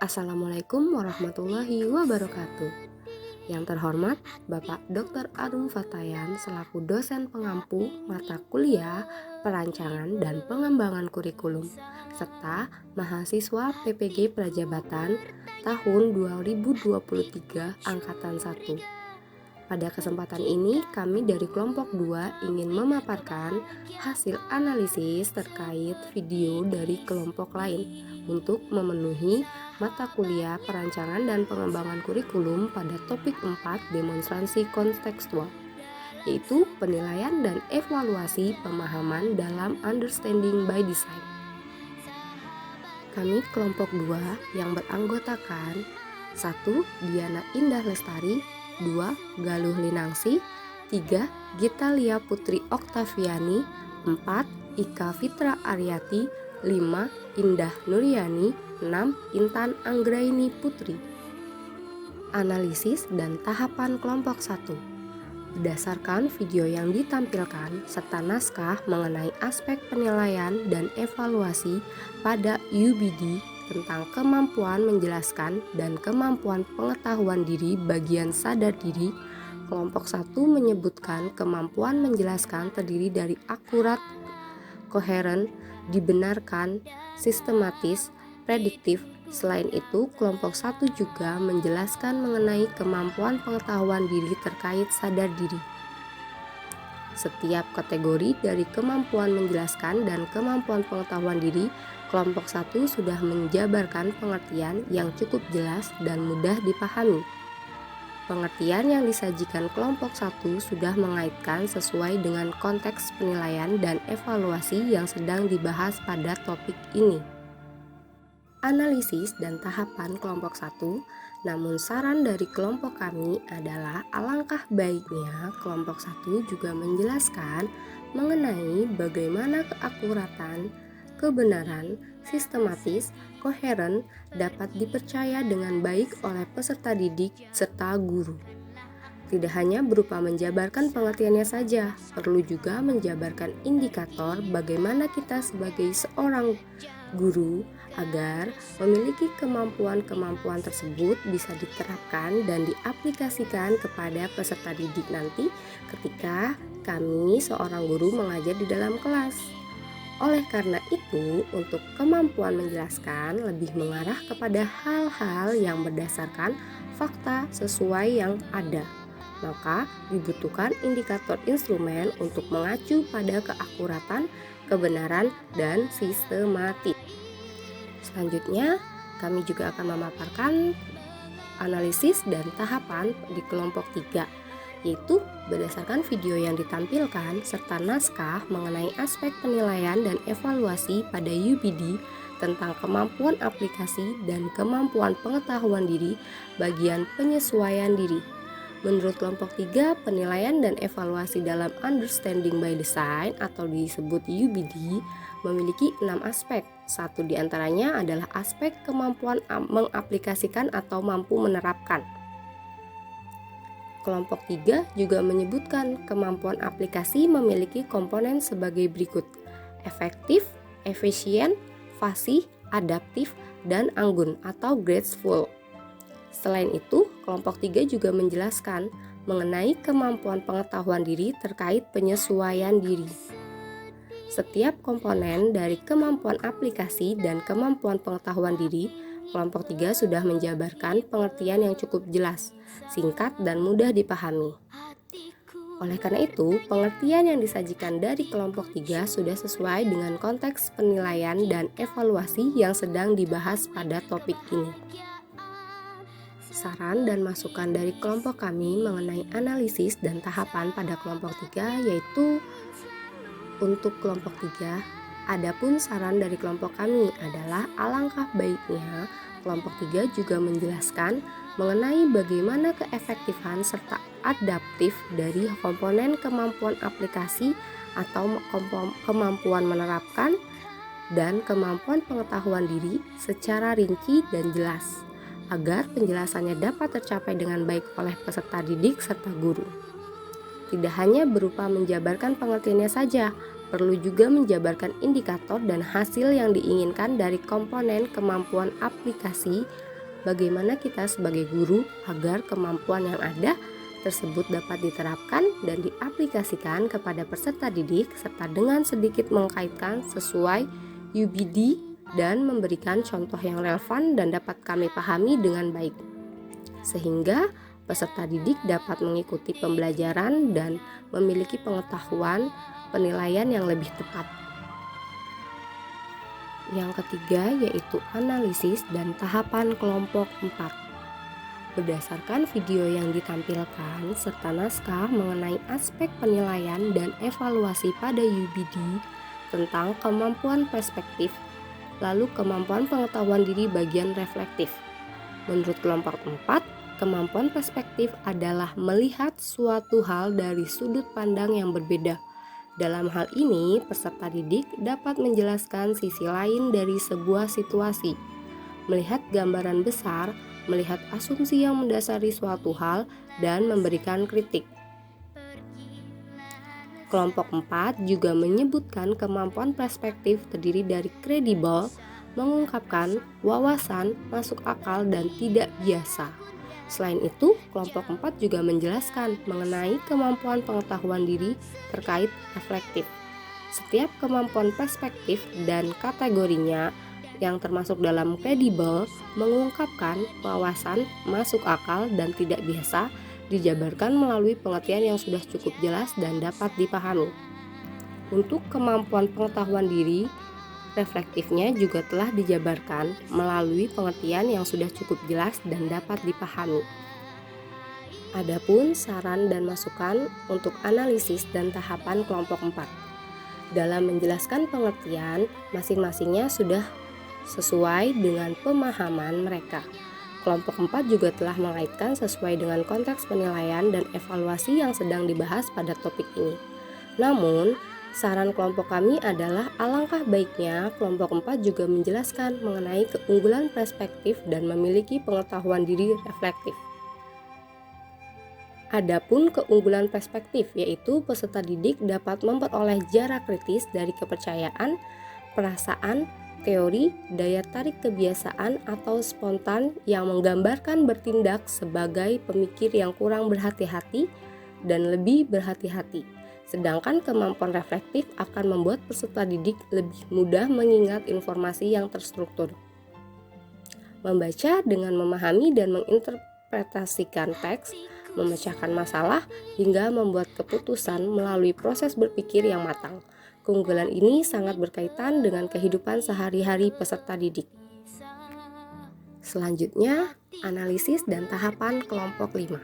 Assalamualaikum warahmatullahi wabarakatuh. Yang terhormat Bapak Dr. Arum Fatayan selaku dosen pengampu mata kuliah perancangan dan pengembangan kurikulum serta mahasiswa PPG Prajabatan tahun 2023 angkatan 1. Pada kesempatan ini, kami dari kelompok 2 ingin memaparkan hasil analisis terkait video dari kelompok lain untuk memenuhi mata kuliah perancangan dan pengembangan kurikulum pada topik 4 demonstrasi kontekstual, yaitu penilaian dan evaluasi pemahaman dalam understanding by design. Kami kelompok 2 yang beranggotakan 1. Diana Indah Lestari, 2. Galuh Linangsi, 3. Gita Lia Putri Oktaviani, 4. Ika Fitra Aryati, 5. Indah Nuryani, 6. Intan Anggraini Putri. Analisis dan tahapan kelompok 1. Berdasarkan video yang ditampilkan serta naskah mengenai aspek penilaian dan evaluasi pada UBD tentang kemampuan menjelaskan dan kemampuan pengetahuan diri bagian sadar diri, kelompok 1 menyebutkan kemampuan menjelaskan terdiri dari akurat, koheren, dibenarkan, sistematis, prediktif. Selain itu, kelompok 1 juga menjelaskan mengenai kemampuan pengetahuan diri terkait sadar diri. Setiap kategori dari kemampuan menjelaskan dan kemampuan pengetahuan diri, kelompok 1 sudah menjabarkan pengertian yang cukup jelas dan mudah dipahami. Pengertian yang disajikan kelompok 1 sudah mengaitkan sesuai dengan konteks penilaian dan evaluasi yang sedang dibahas pada topik ini. Analisis dan tahapan kelompok 1, namun saran dari kelompok kami adalah alangkah baiknya kelompok 1 juga menjelaskan mengenai bagaimana keakuratan, kebenaran, sistematis, koheren dapat dipercaya dengan baik oleh peserta didik serta guru. Tidak hanya berupa menjabarkan pengertiannya saja, perlu juga menjabarkan indikator bagaimana kita sebagai seorang guru agar memiliki kemampuan-kemampuan tersebut bisa diterapkan dan diaplikasikan kepada peserta didik nanti ketika kami seorang guru mengajar di dalam kelas. Oleh karena itu, untuk kemampuan menjelaskan lebih mengarah kepada hal-hal yang berdasarkan fakta sesuai yang ada. Maka dibutuhkan indikator instrumen untuk mengacu pada keakuratan, kebenaran, dan sistematis. Selanjutnya, kami juga akan memaparkan analisis dan tahapan di kelompok 3, yaitu berdasarkan video yang ditampilkan serta naskah mengenai aspek penilaian dan evaluasi pada UBD tentang kemampuan aplikasi dan kemampuan pengetahuan diri bagian penyesuaian diri. Menurut kelompok 3, penilaian dan evaluasi dalam understanding by design atau disebut UBD memiliki 6 aspek. Satu diantaranya adalah aspek kemampuan mengaplikasikan atau mampu menerapkan. Kelompok 3 juga menyebutkan kemampuan aplikasi memiliki komponen sebagai berikut: efektif, efisien, fasih, adaptif, dan anggun atau graceful. Selain itu, kelompok 3 juga menjelaskan mengenai kemampuan pengetahuan diri terkait penyesuaian diri. Setiap komponen dari kemampuan aplikasi dan kemampuan pengetahuan diri, kelompok 3 sudah menjabarkan pengertian yang cukup jelas, singkat, dan mudah dipahami. Oleh karena itu, pengertian yang disajikan dari kelompok 3 sudah sesuai dengan konteks penilaian dan evaluasi yang sedang dibahas pada topik ini. Saran dan masukan dari kelompok kami mengenai analisis dan tahapan pada kelompok 3 yaitu untuk kelompok 3, adapun saran dari kelompok kami adalah alangkah baiknya kelompok 3 juga menjelaskan mengenai bagaimana keefektifan serta adaptif dari komponen kemampuan aplikasi atau kemampuan menerapkan dan kemampuan pengetahuan diri secara rinci dan jelas, agar penjelasannya dapat tercapai dengan baik oleh peserta didik serta guru. Tidak hanya berupa menjabarkan pengertiannya saja, perlu juga menjabarkan indikator dan hasil yang diinginkan dari komponen kemampuan aplikasi bagaimana kita sebagai guru agar kemampuan yang ada tersebut dapat diterapkan dan diaplikasikan kepada peserta didik serta dengan sedikit mengkaitkan sesuai UBD dan memberikan contoh yang relevan dan dapat kami pahami dengan baik. Sehingga peserta didik dapat mengikuti pembelajaran dan memiliki pengetahuan penilaian yang lebih tepat. Yang ketiga yaitu analisis dan tahapan kelompok 4. Berdasarkan video yang ditampilkan serta naskah mengenai aspek penilaian dan evaluasi pada UBD tentang kemampuan perspektif, lalu kemampuan pengetahuan diri bagian reflektif. Menurut kelompok 4, kemampuan perspektif adalah melihat suatu hal dari sudut pandang yang berbeda. Dalam hal ini, peserta didik dapat menjelaskan sisi lain dari sebuah situasi, melihat gambaran besar, melihat asumsi yang mendasari suatu hal, dan memberikan kritik. Kelompok 4 juga menyebutkan kemampuan perspektif terdiri dari kredibel, mengungkapkan wawasan, masuk akal, dan tidak biasa. Selain itu, kelompok 4 juga menjelaskan mengenai kemampuan pengetahuan diri terkait reflektif. Setiap kemampuan perspektif dan kategorinya yang termasuk dalam kredibel, mengungkapkan wawasan, masuk akal, dan tidak biasa dijabarkan melalui pengertian yang sudah cukup jelas dan dapat dipahami. Untuk kemampuan pengetahuan diri, reflektifnya juga telah dijabarkan melalui pengertian yang sudah cukup jelas dan dapat dipahami. Adapun saran dan masukan untuk analisis dan tahapan kelompok 4. Dalam menjelaskan pengertian, masing-masingnya sudah sesuai dengan pemahaman mereka. Kelompok 4 juga telah mengaitkan sesuai dengan konteks penilaian dan evaluasi yang sedang dibahas pada topik ini. Namun, saran kelompok kami adalah alangkah baiknya kelompok 4 juga menjelaskan mengenai keunggulan perspektif dan memiliki pengetahuan diri reflektif. Adapun keunggulan perspektif yaitu peserta didik dapat memperoleh jarak kritis dari kepercayaan, perasaan, teori, daya tarik kebiasaan atau spontan yang menggambarkan bertindak sebagai pemikir yang kurang berhati-hati dan lebih berhati-hati. Sedangkan kemampuan reflektif akan membuat peserta didik lebih mudah mengingat informasi yang terstruktur. Membaca dengan memahami dan menginterpretasikan teks, memecahkan masalah, hingga membuat keputusan melalui proses berpikir yang matang. Keunggulan ini sangat berkaitan dengan kehidupan sehari-hari peserta didik. Selanjutnya, analisis dan tahapan kelompok 5.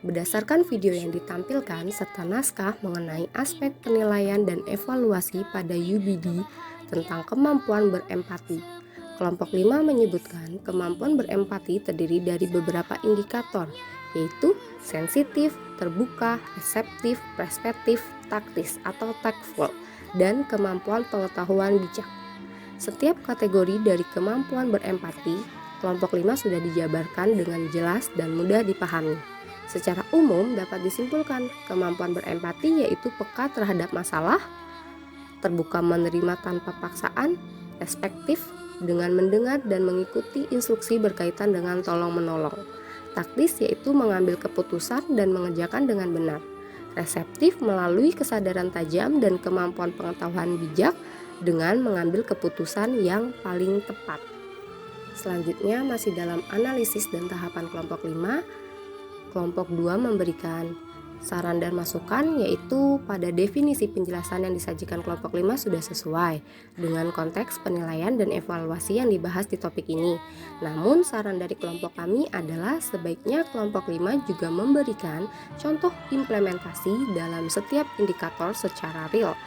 Berdasarkan video yang ditampilkan serta naskah mengenai aspek penilaian dan evaluasi pada UBD tentang kemampuan berempati. Kelompok 5 menyebutkan kemampuan berempati terdiri dari beberapa indikator, yaitu sensitif, terbuka, reseptif, perspektif, taktis atau tactful, dan kemampuan pengetahuan bijak. Setiap kategori dari kemampuan berempati, kelompok 5 sudah dijabarkan dengan jelas dan mudah dipahami. Secara umum dapat disimpulkan kemampuan berempati yaitu peka terhadap masalah, terbuka menerima tanpa paksaan, respektif dengan mendengar dan mengikuti instruksi berkaitan dengan tolong-menolong, taktis yaitu mengambil keputusan dan mengerjakan dengan benar, reseptif melalui kesadaran tajam dan kemampuan pengetahuan bijak dengan mengambil keputusan yang paling tepat. Selanjutnya masih dalam analisis dan tahapan kelompok 5, kelompok 2 memberikan saran dan masukan yaitu pada definisi penjelasan yang disajikan kelompok 5 sudah sesuai dengan konteks penilaian dan evaluasi yang dibahas di topik ini. Namun saran dari kelompok kami adalah sebaiknya kelompok 5 juga memberikan contoh implementasi dalam setiap indikator secara real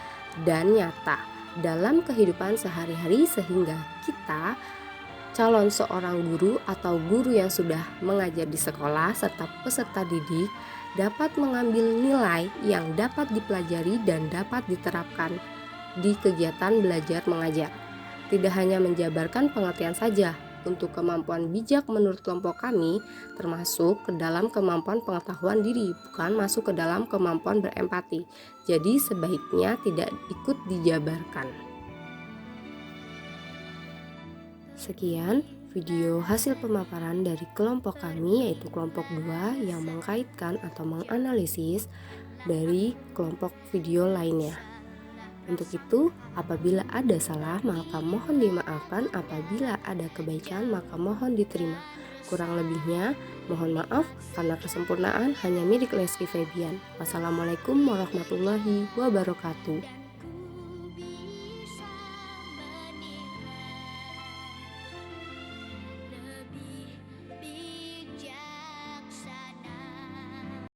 dan nyata dalam kehidupan sehari-hari sehingga kita calon seorang guru atau guru yang sudah mengajar di sekolah serta peserta didik dapat mengambil nilai yang dapat dipelajari dan dapat diterapkan di kegiatan belajar mengajar. Tidak hanya menjabarkan pengertian saja, untuk kemampuan bijak menurut kelompok kami termasuk ke dalam kemampuan pengetahuan diri, bukan masuk ke dalam kemampuan berempati. Jadi sebaiknya tidak ikut dijabarkan. Sekian video hasil pemaparan dari kelompok kami, yaitu kelompok 2 yang mengkaitkan atau menganalisis dari kelompok video lainnya. Untuk itu, apabila ada salah maka mohon dimaafkan, apabila ada kebaikan maka mohon diterima. Kurang lebihnya, mohon maaf karena kesempurnaan hanya milik Lesti Febian. Wassalamualaikum warahmatullahi wabarakatuh.